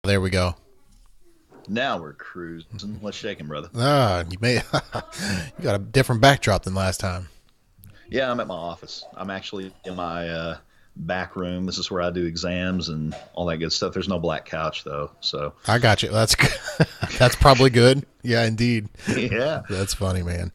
There we go. Now we're cruising. Let's shake him, brother. You may you got a different backdrop than last time. Yeah, I'm at my office. I'm actually in my back room. This is where I do exams and all that good stuff. There's no black couch though, so I got you. That's that's probably good. Yeah, indeed. yeah. That's funny, man.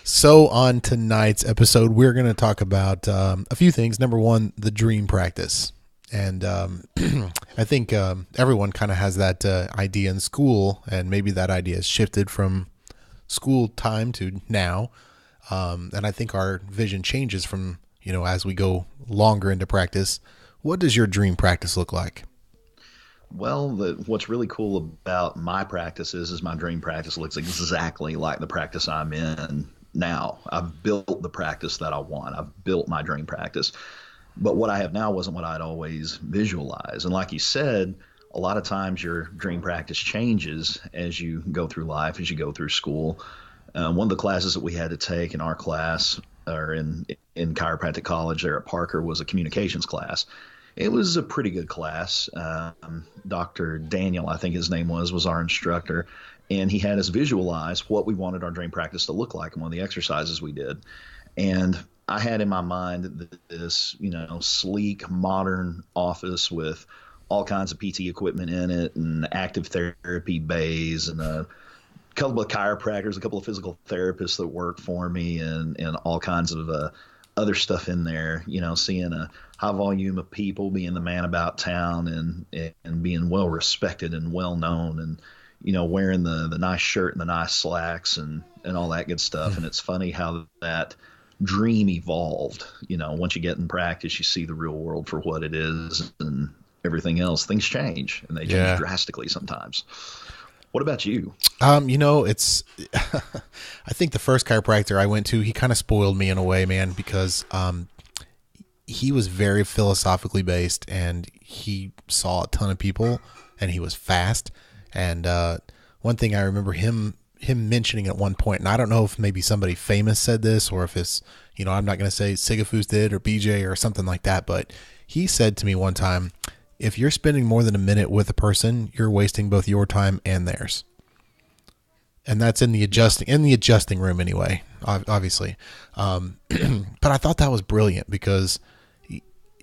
So on tonight's episode, we're going to talk about a few things. Number one, the dream practice. And I think everyone kind of has that idea in school, and maybe that idea has shifted from school time to now. And I think our vision changes from, as we go longer into practice. What does your dream practice look like? Well, what's really cool about my practice is my dream practice looks exactly like the practice I'm in now. I've built the practice that I want. I've built my dream practice. But what I have now wasn't what I'd always visualized. And like you said, a lot of times your dream practice changes as you go through life, as you go through school. One of the classes that we had to take in our class, or in chiropractic college there at Parker, was a communications class. It was a pretty good class. Dr. Daniel, I think his name was our instructor, and he had us visualize what we wanted our dream practice to look like in one of the exercises we did. And I had in my mind this, sleek, modern office with all kinds of PT equipment in it and active therapy bays and a couple of chiropractors, a couple of physical therapists that work for me and all kinds of other stuff in there, seeing a high volume of people, being the man about town and being well respected and well known and, wearing the nice shirt and the nice slacks and all that good stuff. And it's funny how that dream evolved. Once you get in practice, you see the real world for what it is and everything else. Things change, and they change drastically sometimes. What about you? It's I think the first chiropractor I went to, he kind of spoiled me in a way, man, because he was very philosophically based and he saw a ton of people and he was fast. And one thing I remember him mentioning at one point, and I don't know if maybe somebody famous said this or if it's, I'm not going to say Sigafus did or BJ or something like that, but he said to me one time, if you're spending more than a minute with a person, you're wasting both your time and theirs. And that's in the adjusting room anyway, obviously. But I thought that was brilliant because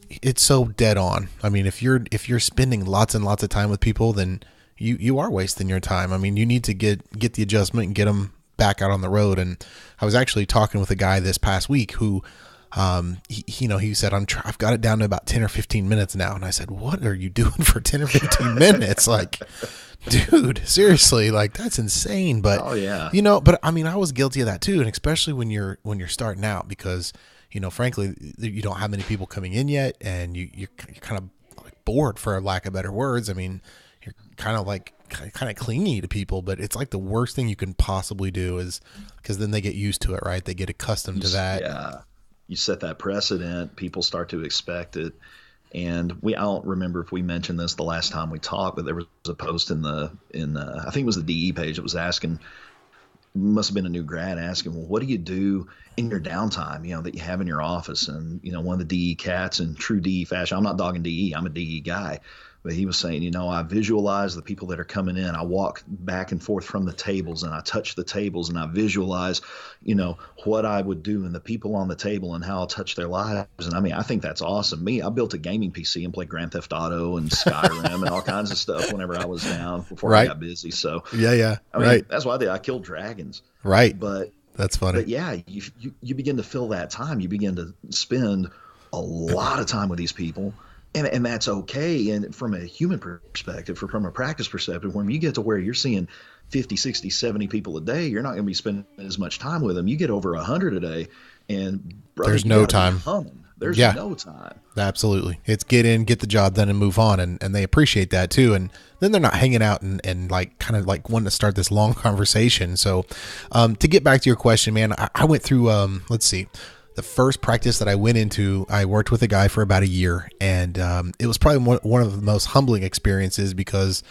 it's so dead on. I mean, if you're spending lots and lots of time with people, then you are wasting your time. I mean, you need to get the adjustment and get them back out on the road. And I was actually talking with a guy this past week who, he said, I've got it down to about 10 or 15 minutes now. And I said, what are you doing for 10 or 15 minutes? Like, dude, seriously, like that's insane. But, oh yeah, but I mean, I was guilty of that too. And especially when you're starting out because, frankly, you don't have many people coming in yet. And you're kind of like bored, for lack of better words. I mean, you're kind of clingy to people, but it's like the worst thing you can possibly do is because then they get used to it, right? They get accustomed to that. Yeah. You set that precedent, people start to expect it. And I don't remember if we mentioned this the last time we talked, but there was a post in I think it was the DE page that was asking, must have been a new grad asking, well, what do you do in your downtime, that you have in your office? And, one of the DE cats in true DE fashion, I'm not dogging DE, I'm a DE guy. But he was saying, I visualize the people that are coming in. I walk back and forth from the tables and I touch the tables and I visualize, what I would do and the people on the table and how I'll touch their lives. And I mean, I think that's awesome. I built a gaming PC and played Grand Theft Auto and Skyrim and all kinds of stuff whenever I was down before I got busy. So yeah. I mean, that's what I did. I killed dragons. Right. But that's funny. But yeah, you begin to fill that time. You begin to spend a lot of time with these people. And that's okay. And from a human perspective, from a practice perspective, when you get to where you're seeing 50, 60, 70 people a day, you're not going to be spending as much time with them. You get over 100 a day, and brother, there's no time. There's no time. Absolutely. It's get in, get the job done, and move on. And they appreciate that too. And then they're not hanging out and like kind of like wanting to start this long conversation. So to get back to your question, man, I went through, let's see. The first practice that I went into, I worked with a guy for about a year, and it was probably one of the most humbling experiences because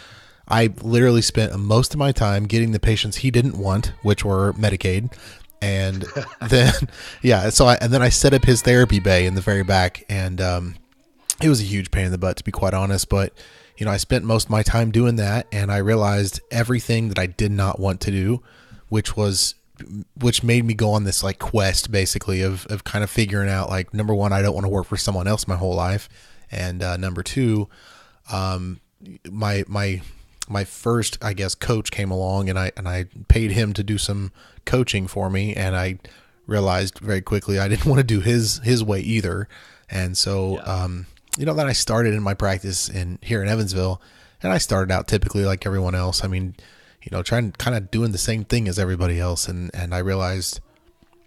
I literally spent most of my time getting the patients he didn't want, which were Medicaid. And then, then I set up his therapy bay in the very back, and it was a huge pain in the butt, to be quite honest, but I spent most of my time doing that, and I realized everything that I did not want to do, which made me go on this like quest basically of kind of figuring out, like, number one, I don't want to work for someone else my whole life. And number two, my first, I guess, coach came along, and I paid him to do some coaching for me, and I realized very quickly I didn't want to do his way either. And so, then I started in my practice here in Evansville, and I started out typically like everyone else. I mean, trying kind of doing the same thing as everybody else. And I realized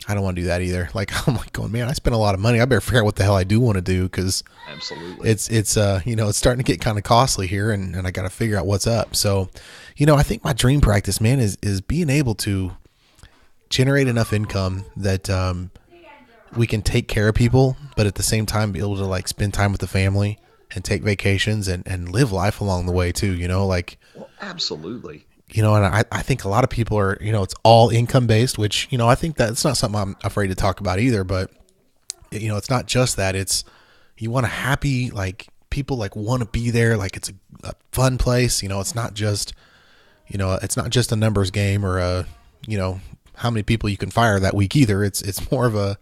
I don't want to do that either. Like, I'm like going, man, I spent a lot of money. I better figure out what the hell I do want to do. Cause absolutely, it's starting to get kind of costly here, and I got to figure out what's up. So, I think my dream practice, man, is being able to generate enough income that, we can take care of people, but at the same time be able to like spend time with the family and take vacations and live life along the way too, Well, absolutely. And I think a lot of people are, it's all income based, which, I think that's not something I'm afraid to talk about either, but it's not just that. It's, you want a happy, like, people like want to be there. Like, it's a fun place. It's not just, it's not just a numbers game or how many people you can fire that week either. It's more of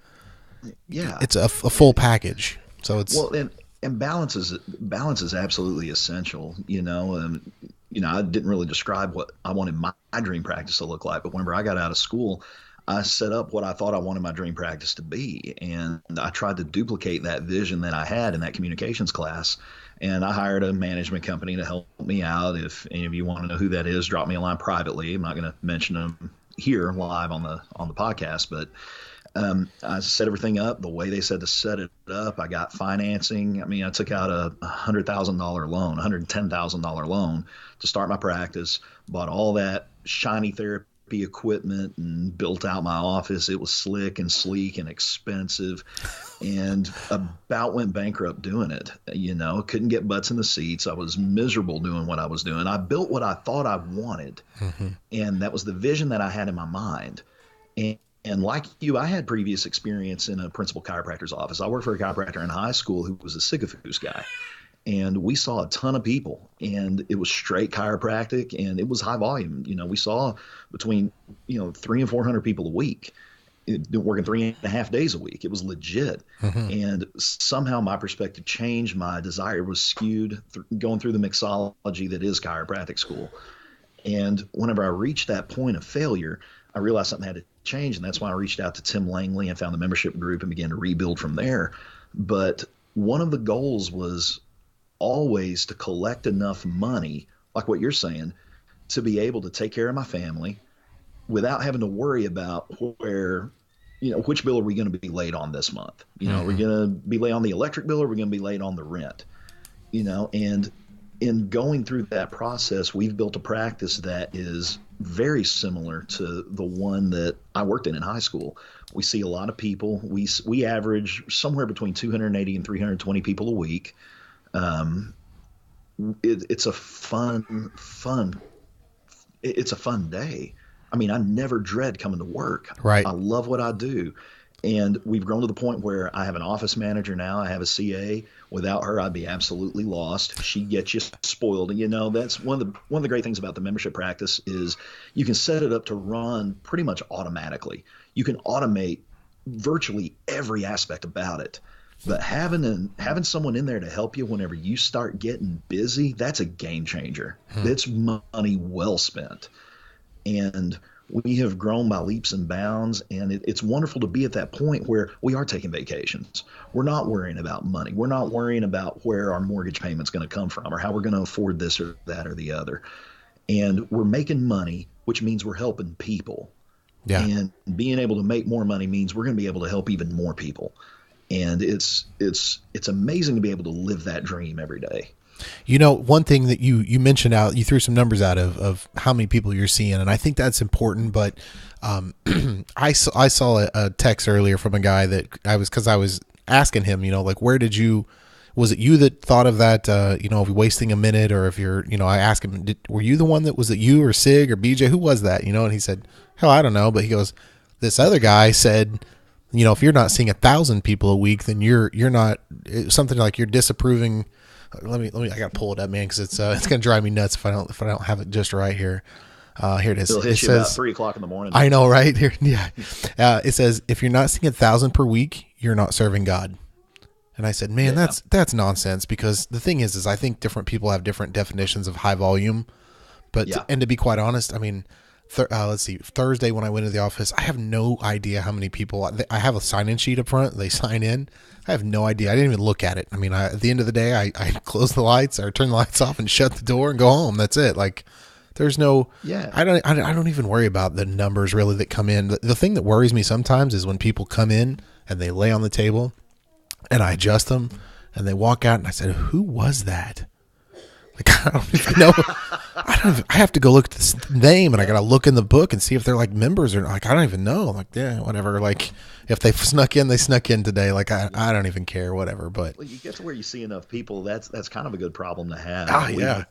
it's a full package. So it's, well, and balance is absolutely essential, I didn't really describe what I wanted my dream practice to look like, but whenever I got out of school, I set up what I thought I wanted my dream practice to be. And I tried to duplicate that vision that I had in that communications class. And I hired a management company to help me out. If any of you want to know who that is, drop me a line privately. I'm not going to mention them here live on the podcast, but I set everything up the way they said to set it up. I got financing. I mean, I took out a $100,000 loan, $110,000 loan to start my practice, bought all that shiny therapy equipment and built out my office. It was slick and sleek and expensive, and about went bankrupt doing it. Couldn't get butts in the seats. I was miserable doing what I was doing. I built what I thought I wanted, and that was the vision that I had in my mind. And like you, I had previous experience in a principal chiropractor's office. I worked for a chiropractor in high school who was a Sigafoos guy. And we saw a ton of people, and it was straight chiropractic, and it was high volume. We saw between, 300 and 400 people a week, working 3.5 days a week. It was legit. And somehow my perspective changed. My desire was skewed going through the mixology that is chiropractic school. And whenever I reached that point of failure, I realized something had to change, and that's why I reached out to Tim Langley and found the membership group and began to rebuild from there. But one of the goals was always to collect enough money, like what you're saying, to be able to take care of my family without having to worry about where, which bill are we going to be late on this month? Are we going to be late on the electric bill, or are we going to be late on the rent? And in going through that process, we've built a practice that is very similar to the one that I worked in high school. We see a lot of people. We average somewhere between 280 and 320 people a week. It's a fun. It's a fun day. I mean, I never dread coming to work. Right. I love what I do. And we've grown to the point where I have an office manager now. I have a CA. Without her, I'd be absolutely lost. She gets you spoiled. And, that's one of the great things about the membership practice is you can set it up to run pretty much automatically. You can automate virtually every aspect about it. But having someone in there to help you whenever you start getting busy, that's a game changer. It's money well spent. And we have grown by leaps and bounds, and it's wonderful to be at that point where we are taking vacations. We're not worrying about money. We're not worrying about where our mortgage payment's going to come from or how we're going to afford this or that or the other. And we're making money, which means we're helping people. Yeah. And being able to make more money means we're going to be able to help even more people. And it's amazing to be able to live that dream every day. One thing that you mentioned you threw some numbers out of how many people you're seeing, and I think that's important. But I saw a text earlier from a guy that I was asking him, like, was it you that thought of that, wasting a minute, or if you're, I asked him, were you the one that, was it you or Sig or BJ? Who was that? And he said, hell, I don't know. But he goes, this other guy said, if you're not seeing 1,000 people a week, then you're not, something like you're disapproving let me. I gotta pull it up, man, because it's gonna drive me nuts if I don't have it just right here. Here it is. It'll hit It you says, about 3:00 in the morning. I know, right? Here, yeah. It says, if you're not seeing 1,000 per week, you're not serving God. And I said, man, that's nonsense, because the thing is I think different people have different definitions of high volume. But and to be quite honest, I mean, let's see, Thursday when I went to the office, I have no idea how many people. I have a sign-in sheet up front. They sign in. I have no idea. I didn't even look at it. I mean, at the end of the day, I close the lights or turn the lights off and shut the door and go home. That's it. Like, there's no. Yeah. I don't even worry about the numbers really that come in. The thing that worries me sometimes is when people come in and they lay on the table, and I adjust them, and they walk out, and I said, "Who was that?" Like, I don't even know. I have to go look at this name, and I got to look in the book and see if they're like members or not. Like, I don't even know. I'm like, yeah, whatever. Like, if they snuck in, they snuck in today. Like, I don't even care, whatever. But you get to where you see enough people. That's kind of a good problem to have. Oh, yeah.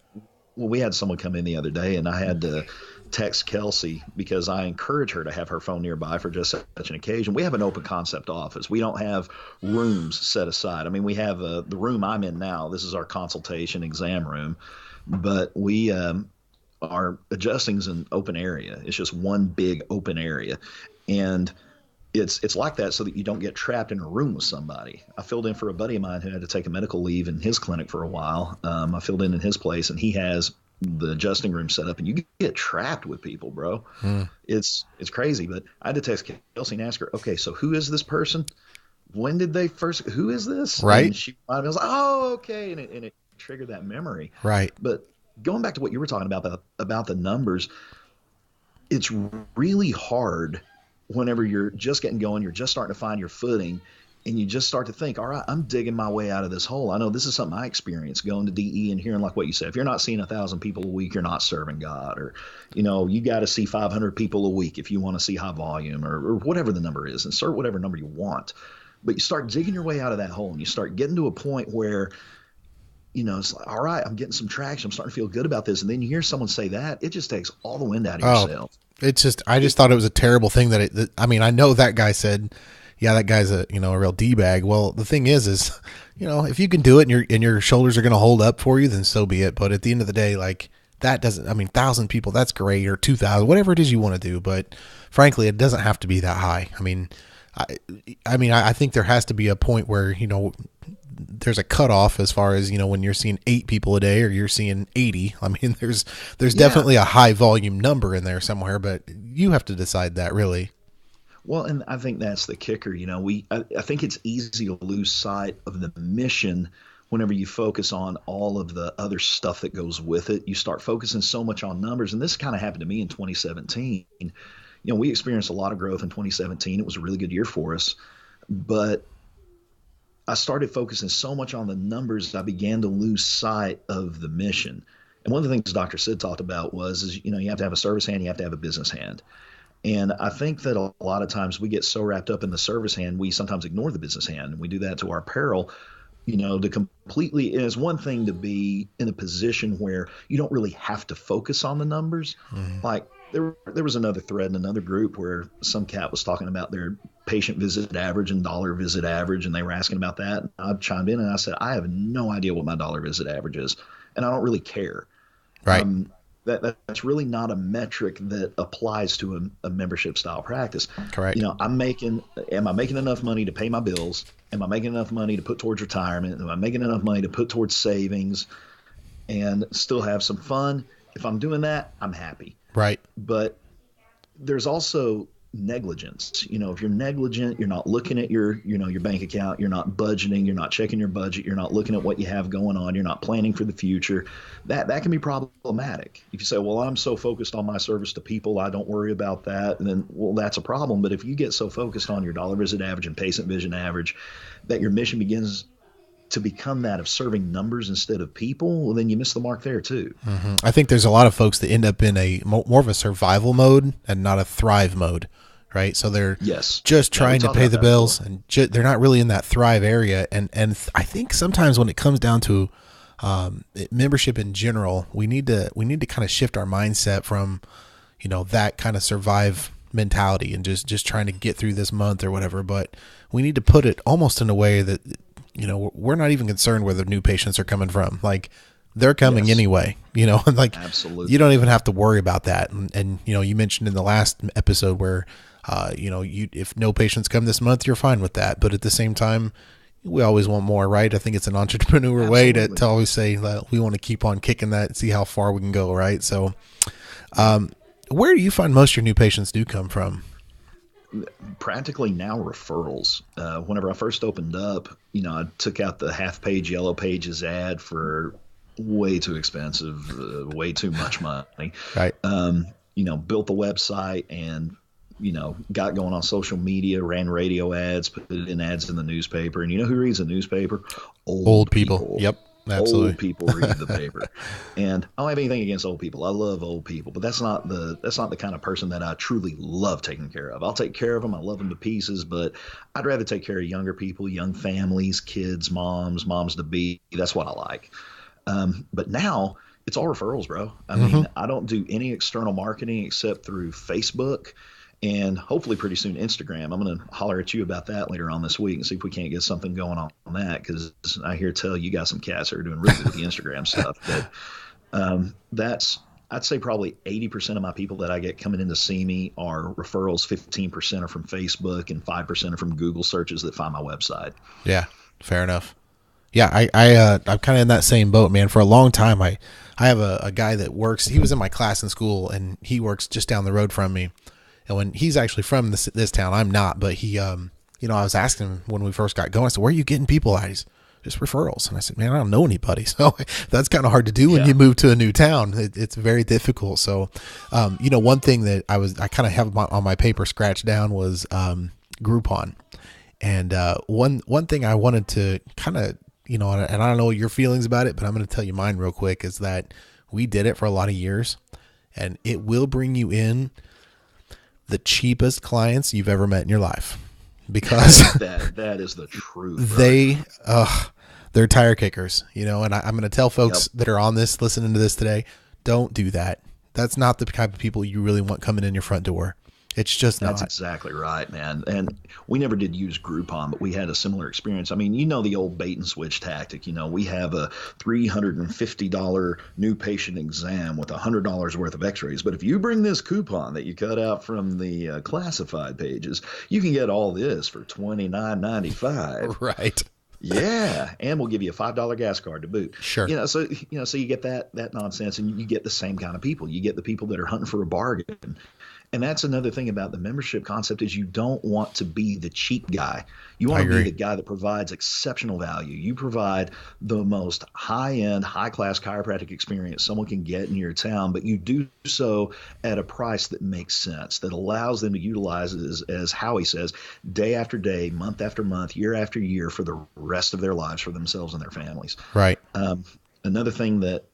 We had someone come in the other day, and I had to text Kelsey because I encourage her to have her phone nearby for just such an occasion. We have an open concept office. We don't have rooms set aside. I mean, we have the room I'm in now. This is our consultation exam room, but we our adjusting's an open area. It's just one big open area, and it's like that so that you don't get trapped in a room with somebody. I filled in for a buddy of mine who had to take a medical leave in his clinic for a while. I filled in his place, and he has the adjusting room set up, and you get trapped with people, bro. It's crazy. But I had to text Kelsey and ask her, okay, so who is this person? When did they first? Who is this? Right. And she I was like, oh, okay, and it triggered that memory. Right. But going back to what you were talking about the numbers, it's really hard whenever you're just getting going, you're just starting to find your footing, and you just start to think, all right, I'm digging my way out of this hole. I know this is something I experienced going to DE and hearing like what you said. If you're not seeing 1,000 people a week, you're not serving God. Or, you got to see 500 people a week if you want to see high volume, or whatever the number is. Insert whatever number you want. But you start digging your way out of that hole, and you start getting to a point where, it's like, all right, I'm getting some traction. I'm starting to feel good about this. And then you hear someone say that, it just takes all the wind out of your sails. I just thought it was a terrible thing I know that guy said, yeah, that guy's a real D-bag. Well, the thing is, if you can do it and your shoulders are going to hold up for you, then so be it. But at the end of the day, like, that doesn't, 1,000 people, that's great, or 2,000, whatever it is you want to do. But frankly, it doesn't have to be that high. I think there has to be a point where, there's a cutoff as far as, when you're seeing 8 people a day or you're seeing 80. There's definitely a high volume number in there somewhere, but you have to decide that, really. Well, and I think that's the kicker. I think it's easy to lose sight of the mission whenever you focus on all of the other stuff that goes with it. You start focusing so much on numbers, and this kind of happened to me in 2017. We experienced a lot of growth in 2017. It was a really good year for us, but I started focusing so much on the numbers, I began to lose sight of the mission. And one of the things Dr. Sid talked about was you have to have a service hand, you have to have a business hand. And I think that a lot of times we get so wrapped up in the service hand, we sometimes ignore the business hand. And we do that to our peril. To completely, it's one thing to be in a position where you don't really have to focus on the numbers. Mm-hmm. Like there was another thread in another group where some cat was talking about their patient visit average and dollar visit average, and they were asking about that. And I chimed in and I said, I have no idea what my dollar visit average is, and I don't really care. Right. That's really not a metric that applies to a membership style practice. Correct. Am I making enough money to pay my bills? Am I making enough money to put towards retirement? Am I making enough money to put towards savings and still have some fun? If I'm doing that, I'm happy. Right. But there's also negligence. If you're negligent, you're not looking at your bank account, you're not budgeting, you're not checking your budget, you're not looking at what you have going on, you're not planning for the future. That can be problematic. If you say, well, I'm so focused on my service to people, I don't worry about that, and then, well, that's a problem. But if you get so focused on your dollar visit average and patient vision average that your mission begins to become that of serving numbers instead of people, well, then you miss the mark there too. Mm-hmm. I think there's a lot of folks that end up in a more of a survival mode and not a thrive mode, right? So they're just trying to pay the bills, and they're not really in that thrive area. And I think sometimes when it comes down to membership in general, we need to kind of shift our mindset from, that kind of survive mentality and just trying to get through this month or whatever. But we need to put it almost in a way that we're not even concerned where the new patients are coming from. Like, they're coming Yes. anyway, like Absolutely. you don't even have to worry about that. And you mentioned in the last episode where, if no patients come this month, you're fine with that. But at the same time, we always want more, right? I think it's an entrepreneur way Absolutely. to always say that we want to keep on kicking that and see how far we can go, right? So, where do you find most of your new patients do come from? Practically now referrals. Whenever I first opened up, I took out the half page Yellow Pages ad for way too expensive, way too much money. Right. Built the website and, got going on social media, ran radio ads, put it in ads in the newspaper. And you know who reads the newspaper? Old people. Yep. Absolutely. Old people read the paper. And I don't have anything against old people. I love old people, but that's not the kind of person that I truly love taking care of. I'll take care of them. I love them to pieces, but I'd rather take care of younger people, young families, kids, moms to be. That's what I like. But now it's all referrals, bro. I mean, I don't do any external marketing except through Facebook and hopefully pretty soon Instagram. I'm going to holler at you about that later on this week and see if we can't get something going on that, because I hear tell you got some cats that are doing really good with the Instagram stuff. But I'd say probably 80% of my people that I get coming in to see me are referrals. 15% are from Facebook and 5% are from Google searches that find my website. Yeah, fair enough. Yeah, I'm kind of in that same boat, man. For a long time, I have a guy that works. He was in my class in school, and he works just down the road from me. And when he's actually from this town, I'm not. But he, I was asking him when we first got going. I said, "Where are you getting people at?" He's just referrals. And I said, "Man, I don't know anybody." So that's kind of hard to do when you move to a new town. It's very difficult. So, one thing that I kind of have on my paper scratched down was Groupon. And one thing I wanted to kind of, and I don't know your feelings about it, but I'm going to tell you mine real quick, is that we did it for a lot of years, and it will bring you in the cheapest clients you've ever met in your life, because that is the truth. They're tire kickers, and I'm going to tell folks that are on this, listening to this today, don't do that. That's not the type of people you really want coming in your front door. It's just not. That's exactly right, man. And we never did use Groupon, but we had a similar experience. I mean, the old bait and switch tactic. We have a $350 new patient exam with $100 worth of x-rays. But if you bring this coupon that you cut out from the classified pages, you can get all this for $29.95. Right. Yeah, and we'll give you a $5 gas card to boot. Sure. So you get that nonsense, and you get the same kind of people. You get the people that are hunting for a bargain. And that's another thing about the membership concept, is you don't want to be the cheap guy. You want to be the guy that provides exceptional value. You provide the most high-end, high-class chiropractic experience someone can get in your town, but you do so at a price that makes sense, that allows them to utilize it, as Howie says, day after day, month after month, year after year, for the rest of their lives, for themselves and their families. Right. Another thing that,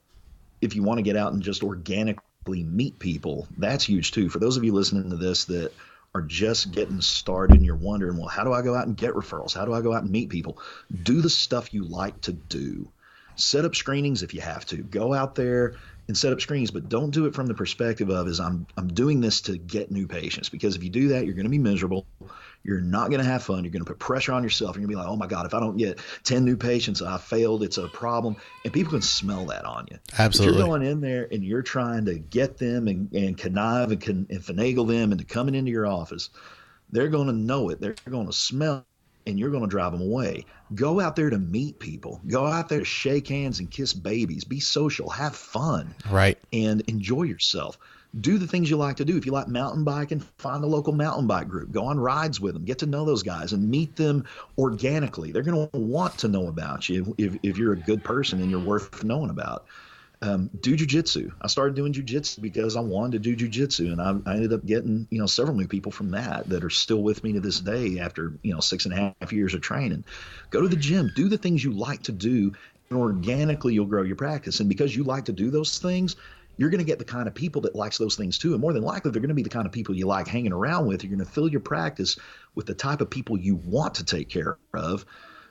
if you want to get out and just organically meet people, that's huge too. For those of you listening to this that are just getting started and you're wondering, well, how do I go out and get referrals? How do I go out and meet people? Do the stuff you like to do. Set up screenings if you have to. Go out there and set up screenings, but don't do it from the perspective of, I'm doing this to get new patients, because if you do that, you're going to be miserable. You're not going to have fun. You're going to put pressure on yourself. You're going to be like, oh my God, if I don't get 10 new patients, I failed. It's a problem. And people can smell that on you. Absolutely. If you're going in there and you're trying to get them and connive and finagle them into coming into your office, they're going to know it. They're going to smell it, and you're going to drive them away. Go out there to meet people. Go out there to shake hands and kiss babies. Be social. Have fun. Right. And enjoy yourself. Do the things you like to do. If you like mountain biking, find a local mountain bike group. Go on rides with them. Get to know those guys and meet them organically. They're going to want to know about you if you're a good person and you're worth knowing about. Do jujitsu. I started doing jujitsu because I wanted to do jujitsu, and I ended up getting several new people from that are still with me to this day after 6.5 years of training. Go to the gym. Do the things you like to do, and organically you'll grow your practice. And because you like to do those things, you're going to get the kind of people that likes those things too. And more than likely, they're going to be the kind of people you like hanging around with. You're going to fill your practice with the type of people you want to take care of,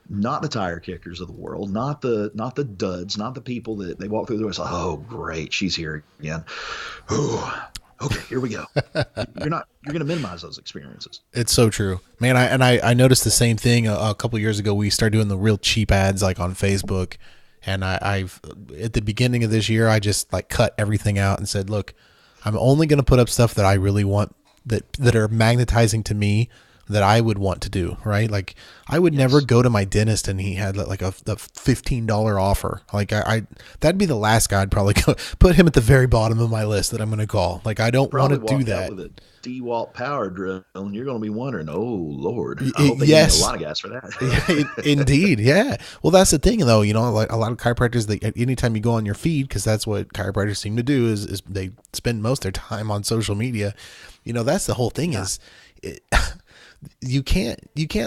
not the tire kickers of the world, not the duds, not the people that they walk through the door and say, oh, great, she's here again. Ooh. Okay, here we go. You're going to minimize those experiences. It's so true, man. I noticed the same thing a couple of years ago. We started doing the real cheap ads like on Facebook, and I've at the beginning of this year, I just like cut everything out and said, look, I'm only going to put up stuff that I really want, that are magnetizing to me, that I would want to do, right? Like I would never go to my dentist and he had like a $15 offer. Like I that'd be the last guy I'd probably go, put him at the very bottom of my list that I'm going to call. Like I don't want to do that. With a DeWalt power drill, and you're going to be wondering, oh Lord, I hope they give me a lot of gas for that. Indeed, yeah. Well, that's the thing, though. You know, like a lot of chiropractors, they anytime you go on your feed, because that's what chiropractors seem to do, is they spend most of their time on social media. You know, that's the whole thing. Is you can't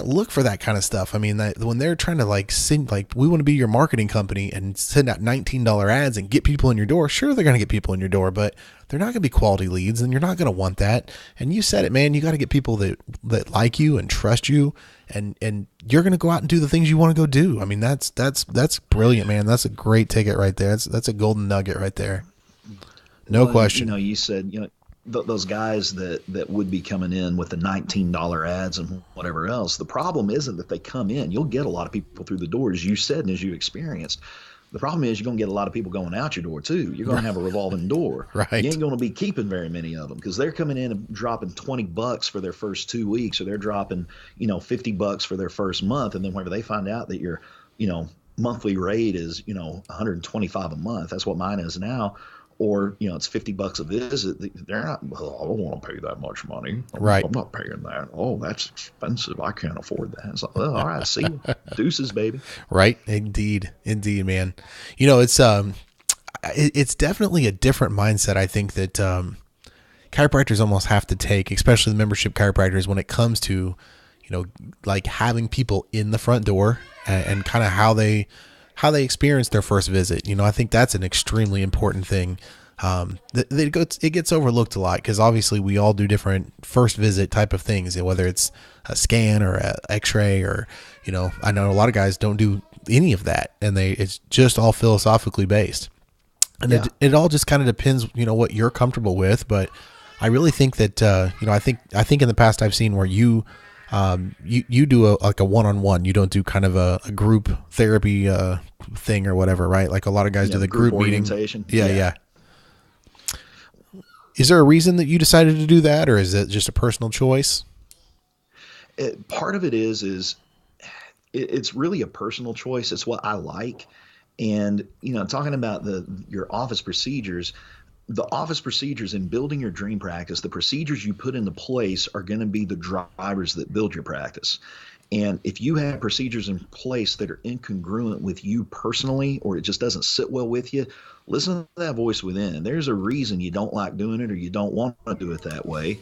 look for that kind of stuff. I mean, that when they're trying to like send, like, we want to be your marketing company and send out $19 ads and get people in your door. Sure, they're going to get people in your door, but they're not going to be quality leads, and you're not going to want that. And you said it, man. You got to get people that like you and trust you, and you're going to go out and do the things you want to go do. I mean, that's brilliant, man. That's a great ticket right there. That's a golden nugget right there. No question. You know, you said, you know, those guys that would be coming in with the $19 ads and whatever else. The problem isn't that they come in. You'll get a lot of people through the door, as you said and as you experienced. The problem is you're going to get a lot of people going out your door too. You're going to have a revolving door. Right. You ain't going to be keeping very many of them, because they're coming in and dropping $20 for their first 2 weeks, or they're dropping, you know, $50 for their first month. And then whenever they find out that your, you know, monthly rate is, you know, $125 a month, that's what mine is now. Or, you know, it's $50 a visit. They're not, well, I don't want to pay that much money. Right. I'm not paying that. Oh, that's expensive. I can't afford that. It's like, well, all right, see you. Deuces, baby. Right. Indeed, man. You know, it's definitely a different mindset, I think, that chiropractors almost have to take, especially the membership chiropractors, when it comes to, you know, like having people in the front door and kind of how they experience their first visit. You know, I think that's an extremely important thing. It gets overlooked a lot, because obviously we all do different first visit type of things, whether it's a scan or a x-ray, or, you know, I know a lot of guys don't do any of that, and it's just all philosophically based. And it all just kind of depends, you know, what you're comfortable with. But I really think that, you know, I think in the past I've seen where you do like a one-on-one. You don't do kind of a group therapy thing or whatever, right? Like a lot of guys do the group meeting. Yeah. Is there a reason that you decided to do that, or is it just a personal choice? Part of it is it's really a personal choice. It's what I like. And, you know, talking about your office procedures, the office procedures in building your dream practice, the procedures you put into place are going to be the drivers that build your practice. And if you have procedures in place that are incongruent with you personally, or it just doesn't sit well with you, listen to that voice within. There's a reason you don't like doing it, or you don't want to do it that way.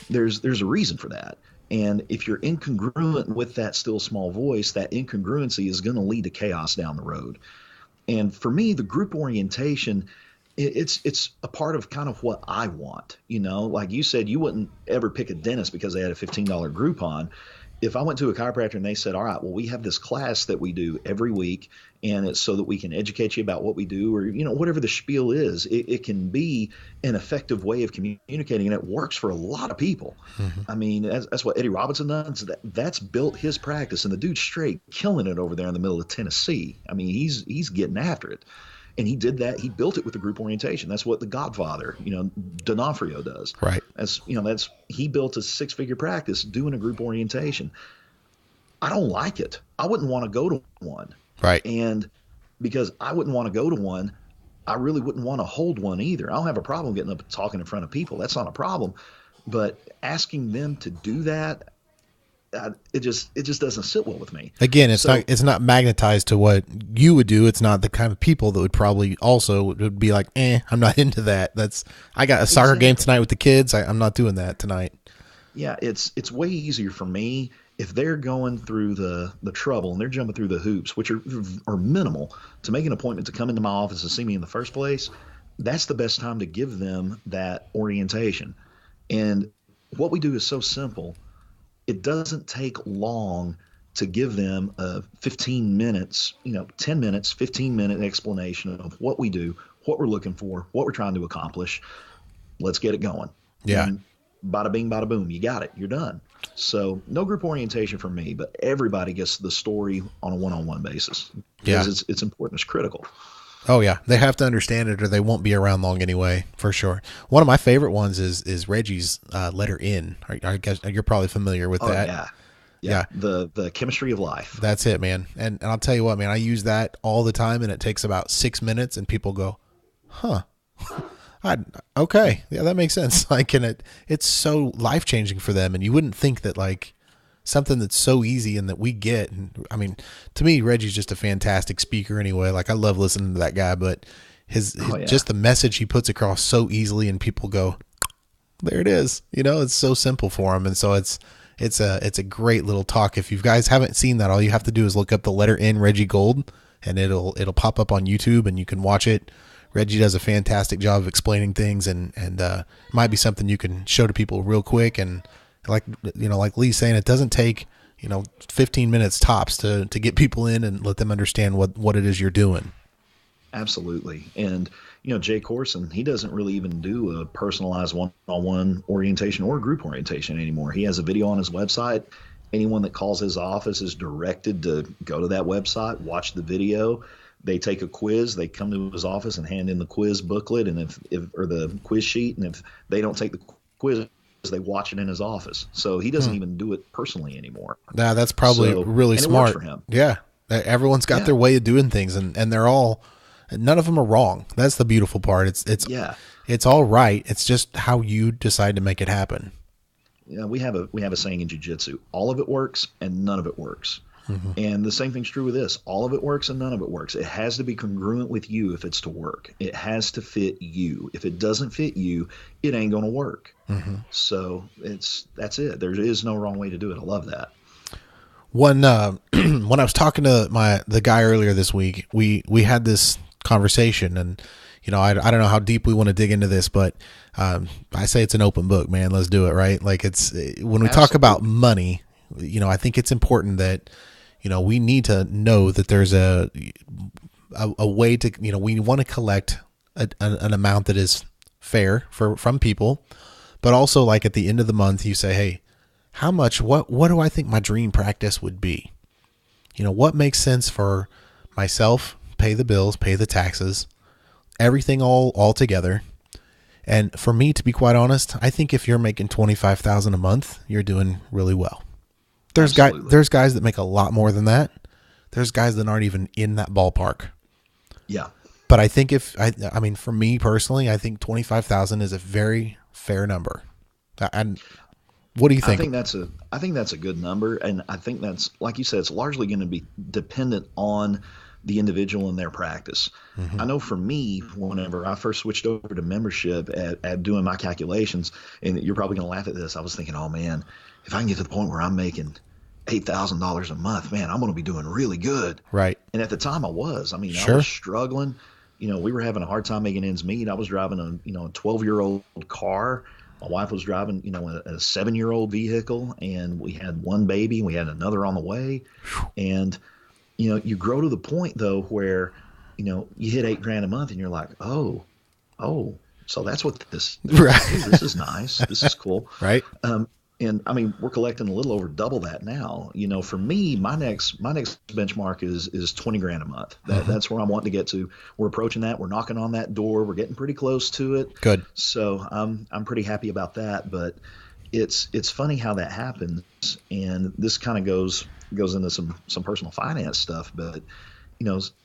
There's a reason for that. And if you're incongruent with that still small voice, that incongruency is going to lead to chaos down the road. And for me, the group orientation, it's a part of kind of what I want. You know, like you said, you wouldn't ever pick a dentist because they had a $15 Groupon. If I went to a chiropractor and they said, all right, well, we have this class that we do every week, and it's so that we can educate you about what we do, or, you know, whatever the spiel is, it can be an effective way of communicating, and it works for a lot of people. Mm-hmm. I mean, that's what Eddie Robinson does. That's built his practice, and the dude's straight killing it over there in the middle of Tennessee. I mean, he's getting after it. And he did that. He built it with the group orientation. That's what the Godfather, you know, D'Onofrio does. Right. He built a 6-figure practice doing a group orientation. I don't like it. I wouldn't want to go to one. Right. And because I wouldn't want to go to one, I really wouldn't want to hold one either. I don't have a problem getting up and talking in front of people. That's not a problem. But asking them to do that, it just doesn't sit well with me. Again, it's not magnetized to what you would do. It's not the kind of people that would probably also would be like, I'm not into that. I got a soccer game tonight with the kids. I'm not doing that tonight. Yeah, it's way easier for me if they're going through the trouble and they're jumping through the hoops, which are minimal, to make an appointment to come into my office and see me in the first place. That's the best time to give them that orientation. And what we do is so simple. It doesn't take long to give them a 15 minutes, 10 minutes, 15-minute explanation of what we do, what we're looking for, what we're trying to accomplish. Let's get it going. Yeah. And bada bing, bada boom, you got it. You're done. So no group orientation for me, but everybody gets the story on a one-on-one basis Yeah. because it's important. It's critical. Oh yeah, they have to understand it, or they won't be around long anyway, for sure. One of my favorite ones is Reggie's letter N. I guess you're probably familiar with Oh that. yeah. Yeah, Yeah. The chemistry of life. that's it, man. And I'll tell you what, man, I use that all the time, and it takes about 6 minutes, and people go, "Huh, I okay, yeah, that makes sense." Like, and it's so life changing for them, and you wouldn't think that like something that's so easy and that we get. And I mean, to me, Reggie's just a fantastic speaker anyway. Like, I love listening to that guy, but his Oh yeah. just the message he puts across so easily, and people go, there it is. You know, it's so simple for him. And so it's a great little talk. If you guys haven't seen that, all you have to do is look up the letter N Reggie Gold, and it'll pop up on YouTube, and you can watch it. Reggie does a fantastic job of explaining things, and it might be something you can show to people real quick. And like, you know, like Lee's saying, it doesn't take, 15 minutes tops to get people in and let them understand what it is you're doing. Absolutely. And, Jay Corson, he doesn't really even do a personalized one-on-one orientation or group orientation anymore. He has a video on his website. Anyone that calls his office is directed to go to that website, watch the video. They take a quiz. They come to his office and hand in the quiz booklet and if or the quiz sheet. And if they don't take the quiz, they watch it in his office. So he doesn't even do it personally anymore. Nah, that's probably really and smart. It works for him. Yeah. Everyone's got their way of doing things, and they're all, none of them are wrong. That's the beautiful part. It's all right. It's just how you decide to make it happen. Yeah, we have a saying in jiu-jitsu: all of it works and none of it works. Mm-hmm. And the same thing's true with this. All of it works and none of it works. It has to be congruent with you if it's to work. It has to fit you. If it doesn't fit you, it ain't going to work. Mm-hmm. So that's it. There is no wrong way to do it. I love that. When I was talking to the guy earlier this week, we had this conversation, and I don't know how deep we want to dig into this, but I say it's an open book, man. Let's do it, right? Like, it's when we talk about money, I think it's important that we need to know that there's a way to, we want to collect an amount that is fair from people, but also, like, at the end of the month, you say, hey, how much, what do I think my dream practice would be? What makes sense for myself, pay the bills, pay the taxes, everything all together. And for me, to be quite honest, I think if you're making $25,000 a month, you're doing really well. There's guys that make a lot more than that. There's guys that aren't even in that ballpark. Yeah. But I think I mean, for me personally, I think 25,000 is a very fair number. And what do you think? I think that's a good number, and I think that's, like you said, it's largely going to be dependent on the individual and their practice. Mm-hmm. I know for me, whenever I first switched over to membership at doing my calculations, and you're probably going to laugh at this, I was thinking, oh man, if I can get to the point where I'm making $8,000 a month, man, I'm going to be doing really good. Right. And at the time I was Sure. I was struggling. We were having a hard time making ends meet. I was driving a 12-year-old car. My wife was driving, a 7-year-old vehicle, and we had one baby, and we had another on the way. And, you grow to the point though where, you hit $8,000 a month, and you're like, oh, so that's what this. Right. Ooh, this is nice. This is cool. Right. And I mean, we're collecting a little over double that now. For me, my next benchmark is $20,000 a month. That's where I'm wanting to get to. We're approaching that. We're knocking on that door. We're getting pretty close to it. Good. So I'm pretty happy about that. But it's funny how that happens, and this kind of goes into some personal finance stuff. But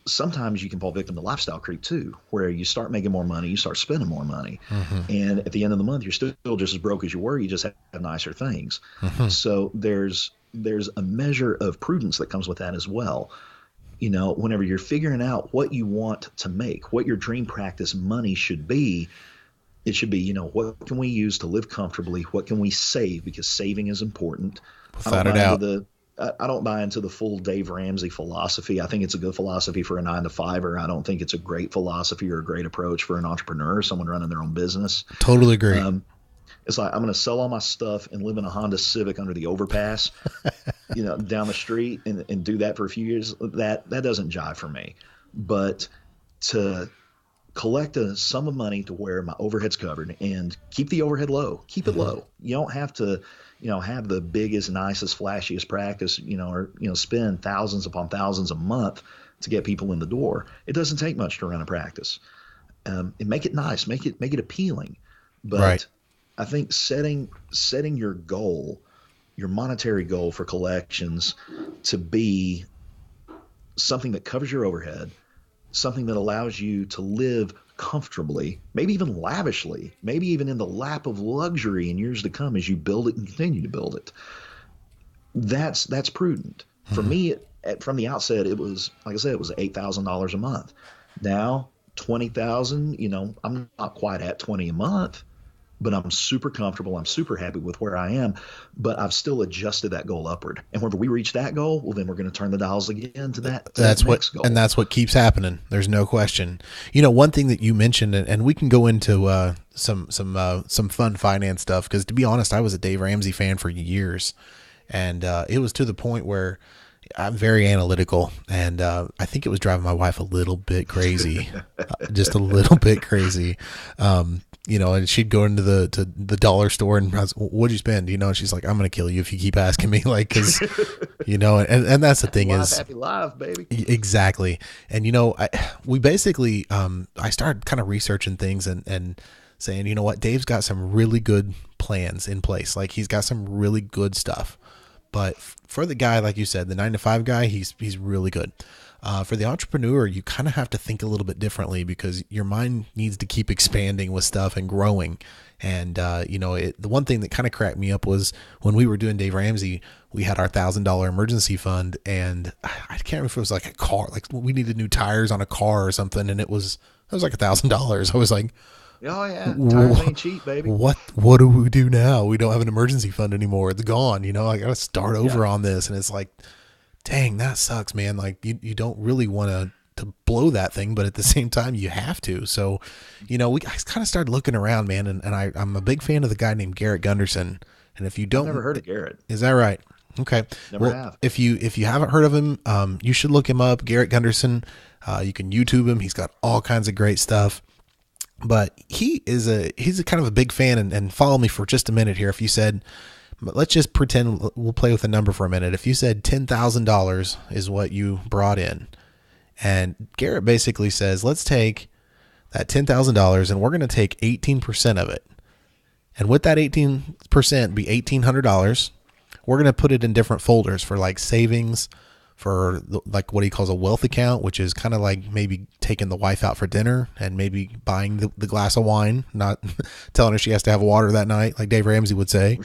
sometimes you can fall victim to lifestyle creep too, where you start making more money, you start spending more money, and at the end of the month, you're still just as broke as you were. You just have nicer things. So there's a measure of prudence that comes with that as well. Whenever you're figuring out what you want to make, what your dream practice money should be, it should be, what can we use to live comfortably? What can we save? Because saving is important. Without a doubt. I don't buy into the full Dave Ramsey philosophy. I think it's a good philosophy for a 9-to-5er. I don't think it's a great philosophy or a great approach for an entrepreneur, someone running their own business. Totally agree. It's like, I'm going to sell all my stuff and live in a Honda Civic under the overpass, down the street and do that for a few years. That doesn't jive for me. But to collect a sum of money to where my overhead's covered and keep the overhead low. Keep it low. You don't have to, have the biggest, nicest, flashiest practice, or, spend thousands upon thousands a month to get people in the door. It doesn't take much to run a practice. And make it nice, make it appealing. But Right. I think setting your goal, your monetary goal for collections to be something that covers your overhead, something that allows you to live comfortably, maybe even lavishly, maybe even in the lap of luxury in years to come as you build it and continue to build it. That's prudent. For me, from the outset, it was, like I said, it was $8,000 a month. Now, 20,000, I'm not quite at 20 a month, but I'm super comfortable. I'm super happy with where I am, but I've still adjusted that goal upward. And whenever we reach that goal, well, then we're going to turn the dials again to that. That's that what, next goal. and that's what keeps happening. There's no question. One thing that you mentioned, and we can go into some fun finance stuff, because to be honest, I was a Dave Ramsey fan for years, and it was to the point where I'm very analytical, and I think it was driving my wife a little bit crazy, just a little bit crazy. And she'd go into the dollar store and I was, what'd you spend? And she's like, I'm going to kill you if you keep asking me, like, cause and that's the thing is happy life, baby. Exactly. And, we basically, I started kind of researching things and saying, you know what, Dave's got some really good plans in place. Like, he's got some really good stuff, but for the guy, like you said, the 9-to-5 guy, he's really good. For the entrepreneur, you kind of have to think a little bit differently, because your mind needs to keep expanding with stuff and growing. And, the one thing that kind of cracked me up was when we were doing Dave Ramsey, we had our $1,000 emergency fund, and I can't remember if it was like a car, like we needed new tires on a car or something. And it was like $1,000. I was like, oh yeah, tires ain't cheap, baby. What do we do now? We don't have an emergency fund anymore. It's gone. I got to start over on this. And it's like, dang, that sucks, man. Like you don't really want to blow that thing, but at the same time you have to. So, I kind of started looking around, man. And I'm a big fan of the guy named Garrett Gunderson. And if you don't, I've never heard of Garrett. Is that right? Okay. Never have. If you haven't heard of him, you should look him up. Garrett Gunderson. You can YouTube him. He's got all kinds of great stuff. But he's a kind of a big fan, and follow me for just a minute here. If you said, let's just pretend we'll play with a number for a minute. If you said $10,000 is what you brought in, and Garrett basically says, let's take that $10,000 and we're going to take 18% of it. And with that 18% be $1,800, we're going to put it in different folders for like savings, for like what he calls a wealth account, which is kind of like maybe taking the wife out for dinner and maybe buying the glass of wine, not telling her she has to have water that night, like Dave Ramsey would say,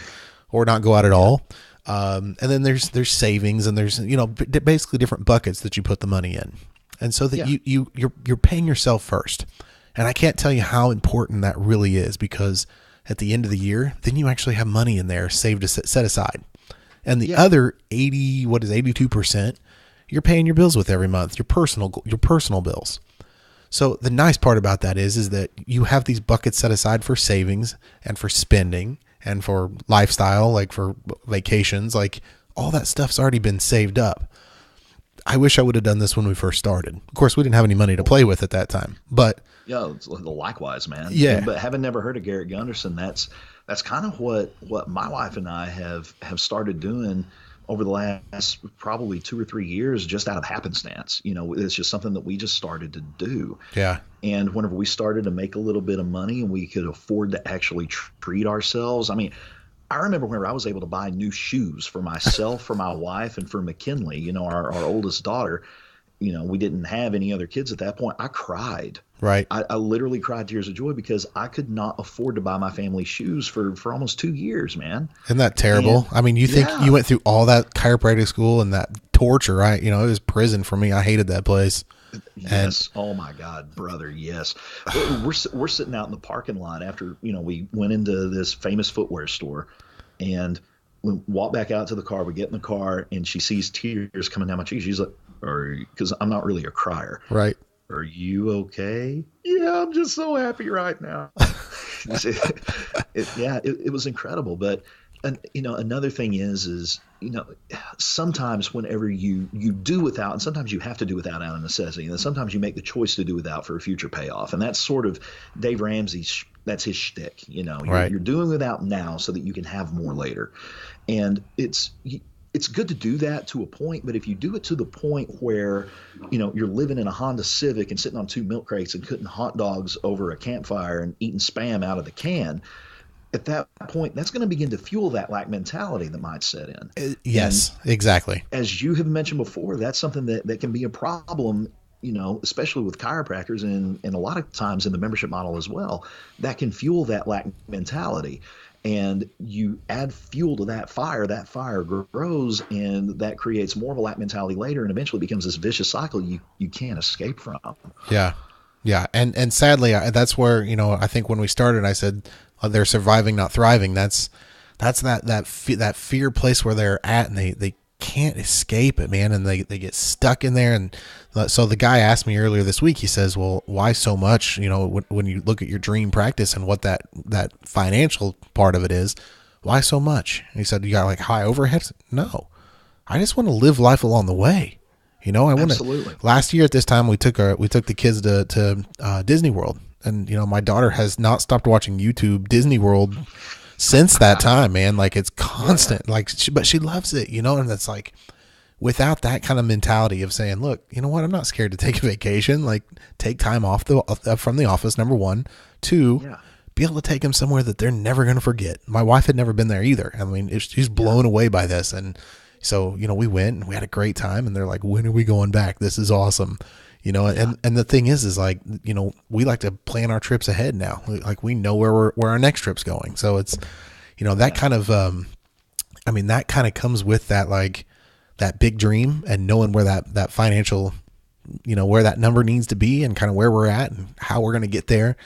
or not go out at all. And then there's savings, and there's, basically different buckets that you put the money in. And so that you're paying yourself first. And I can't tell you how important that really is, because at the end of the year, then you actually have money in there saved to set aside. And the other 82%, you're paying your bills with every month, your personal bills. So the nice part about that is that you have these buckets set aside for savings and for spending and for lifestyle, like for vacations, like all that stuff's already been saved up. I wish I would have done this when we first started. Of course, we didn't have any money to play with at that time, but yeah, likewise, man. Yeah. But having never heard of Garrett Gunderson, that's kind of what my wife and I have started doing over the last probably 2 or 3 years, just out of happenstance. It's just something that we just started to do. Yeah. And whenever we started to make a little bit of money and we could afford to actually treat ourselves, I mean, I remember whenever I was able to buy new shoes for myself, for my wife, and for McKinley, our oldest daughter. We didn't have any other kids at that point. I cried. Right. I literally cried tears of joy because I could not afford to buy my family shoes for almost 2 years, man. Isn't that terrible? I mean, you think you went through all that chiropractic school and that torture, right? It was prison for me. I hated that place. Yes. Oh my God, brother. Yes. We're sitting out in the parking lot after, we went into this famous footwear store, and we walk back out to the car. We get in the car, and she sees tears coming down my cheeks. She's like, because I'm not really a crier. Right. Are you okay? Yeah, I'm just so happy right now. It was incredible. But And another thing is sometimes whenever you do without, and sometimes you have to do without out of necessity, and then sometimes you make the choice to do without for a future payoff, and that's sort of Dave Ramsey's. That's his shtick. Right. You're doing without now so that you can have more later, and it's good to do that to a point, but if you do it to the point where, you're living in a Honda Civic and sitting on 2 milk crates and cooking hot dogs over a campfire and eating Spam out of the can, at that point, that's going to begin to fuel that lack mentality that might set in. Yes, and exactly. As you have mentioned before, that's something that can be a problem, especially with chiropractors and a lot of times in the membership model as well, that can fuel that lack mentality. And you add fuel to that fire grows, and that creates more of a lack mentality later, and eventually becomes this vicious cycle you can't escape from. Yeah. Yeah. And sadly, that's where, I think when we started, I said, they're surviving, not thriving. That's that fear place where they're at, and they can't escape it, man. And they get stuck in there. And so the guy asked me earlier this week, he says, well, why so much? When you look at your dream practice and what that financial part of it is, why so much? And he said, you got like high overhead? No, I just want to live life along the way. I want to. Last year at this time, we took the kids to Disney World, and my daughter has not stopped watching YouTube Disney World since that time, man. Like, it's constant. Yeah. But she loves it, and it's like, without that kind of mentality of saying, look, you know what, I'm not scared to take a vacation. Like, take time off from the office. Number one, two, be able to take them somewhere that they're never going to forget. My wife had never been there either. I mean, she's blown away by this, and so, we went and we had a great time, and they're like, when are we going back? This is awesome. And the thing is like, we like to plan our trips ahead now. Like, we know where our next trip's going. So it's, that kind of, that kind of comes with that, like that big dream and knowing where that financial, where that number needs to be and kind of where we're at and how we're going to get there.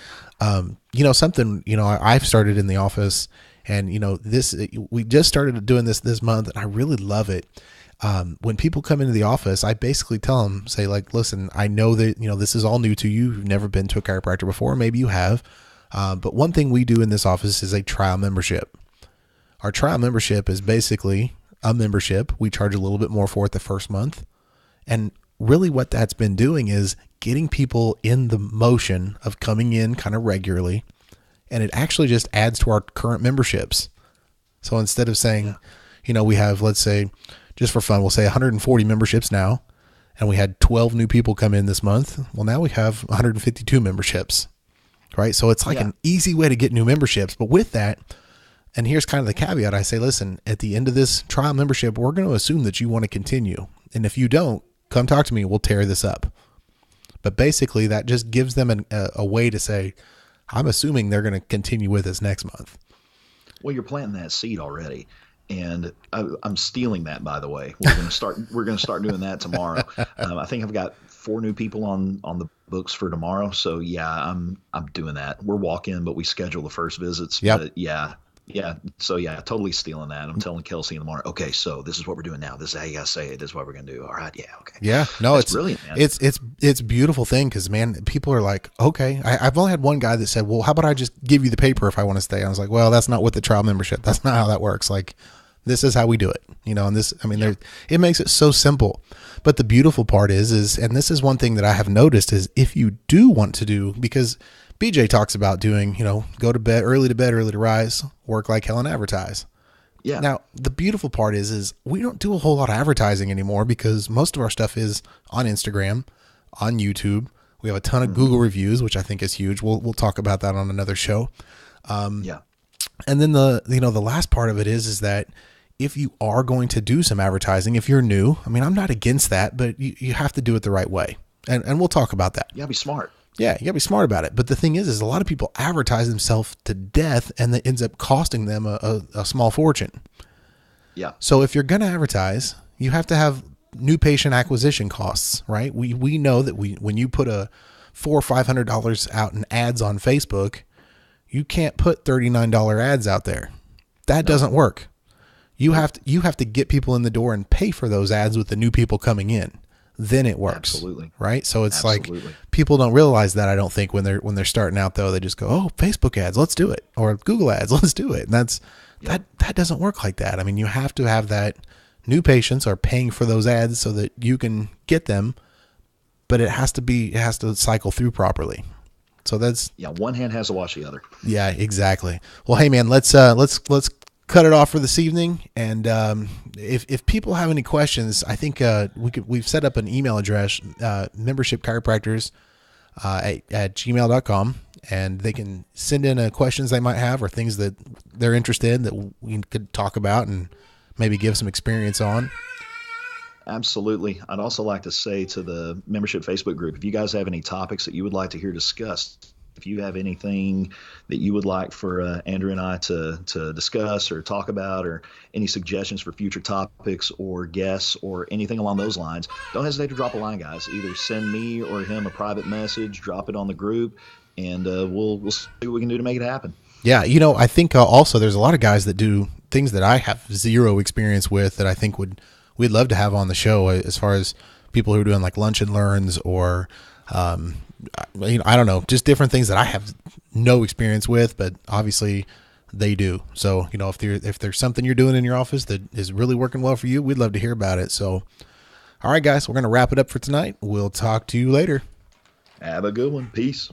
Something, I've started in the office. And, we just started doing this month, and I really love it. When people come into the office, I basically tell them, say like, listen, I know that, this is all new to you. You've never been to a chiropractor before. Maybe you have. But one thing we do in this office is a trial membership. Our trial membership is basically a membership. We charge a little bit more for it the first month. And really what that's been doing is getting people in the motion of coming in kind of regularly. And it actually just adds to our current memberships. So instead of saying, we have, let's say, just for fun, we'll say 140 memberships now, and we had 12 new people come in this month. Well, now we have 152 memberships, right? So it's like an easy way to get new memberships. But with that, and here's kind of the caveat, I say, listen, at the end of this trial membership, we're going to assume that you want to continue. And if you don't, come talk to me. We'll tear this up. But basically, that just gives them a way to say, I'm assuming they're going to continue with us next month. Well, you're planting that seed already, and I'm stealing that. By the way, we're going to start doing that tomorrow. I think I've got 4 new people on the books for tomorrow. So yeah, I'm doing that. We're walk-in, but we schedule the first visits. Yep. Yeah. So yeah, totally stealing that. I'm telling Kelsey in the morning, okay, so this is what we're doing now. This is how you gotta say it. This is what we're gonna do. All right. Yeah. Okay. Yeah. No, That's it's brilliant, man. It's a beautiful thing. Cause man, people are like, okay, I've only had one guy that said, well, how about I just give you the paper if I want to stay? I was like, well, that's not with the trial membership. That's not how that works. Like, this is how we do it, and this, it makes it so simple. But the beautiful part is, and this is one thing that I have noticed is if you do want to do, because BJ talks about doing, go to bed, early to rise, work like hell and advertise. Yeah. Now, the beautiful part is we don't do a whole lot of advertising anymore because most of our stuff is on Instagram, on YouTube. We have a ton of Google reviews, which I think is huge. We'll talk about that on another show. Yeah. And then the last part of it is that if you are going to do some advertising, if you're new, I'm not against that, but you have to do it the right way. And we'll talk about that. You gotta be smart. Yeah, you gotta be smart about it. But the thing is a lot of people advertise themselves to death, and that ends up costing them a small fortune. Yeah. So if you're going to advertise, you have to have new patient acquisition costs, right? We know that when you put a $400 or $500 out in ads on Facebook, you can't put $39 ads out there. That doesn't work. You have to get people in the door and pay for those ads with the new people coming in. then it works. Absolutely. Right. So it's Absolutely. like people don't realize that. I don't think when they're starting out though, they just go, oh, Facebook ads, let's do it. Or Google ads, let's do it. And that doesn't work like that. I mean, you have to have that new patients are paying for those ads so that you can get them, but it has to cycle through properly. So that's, one hand has to wash the other. yeah, exactly. Well, hey man, let's cut it off for this evening. And if people have any questions, I think we've set up an email address, membership chiropractors at gmail.com, and they can send in questions they might have or things that they're interested in that we could talk about and maybe give some experience on. Absolutely. I'd also like to say to the membership Facebook group, if you guys have any topics that you would like to hear discussed, if you have anything that you would like for Andrew and I to discuss or talk about, or any suggestions for future topics or guests or anything along those lines, don't hesitate to drop a line, guys. Either send me or him a private message, drop it on the group, and we'll see what we can do to make it happen. Yeah, I think also there's a lot of guys that do things that I have zero experience with that I think we'd love to have on the show, as far as people who are doing like lunch and learns or I don't know, just different things that I have no experience with, but obviously they do. So, if there's something you're doing in your office that is really working well for you, we'd love to hear about it. So, all right, guys, we're going to wrap it up for tonight. We'll talk to you later. Have a good one. Peace.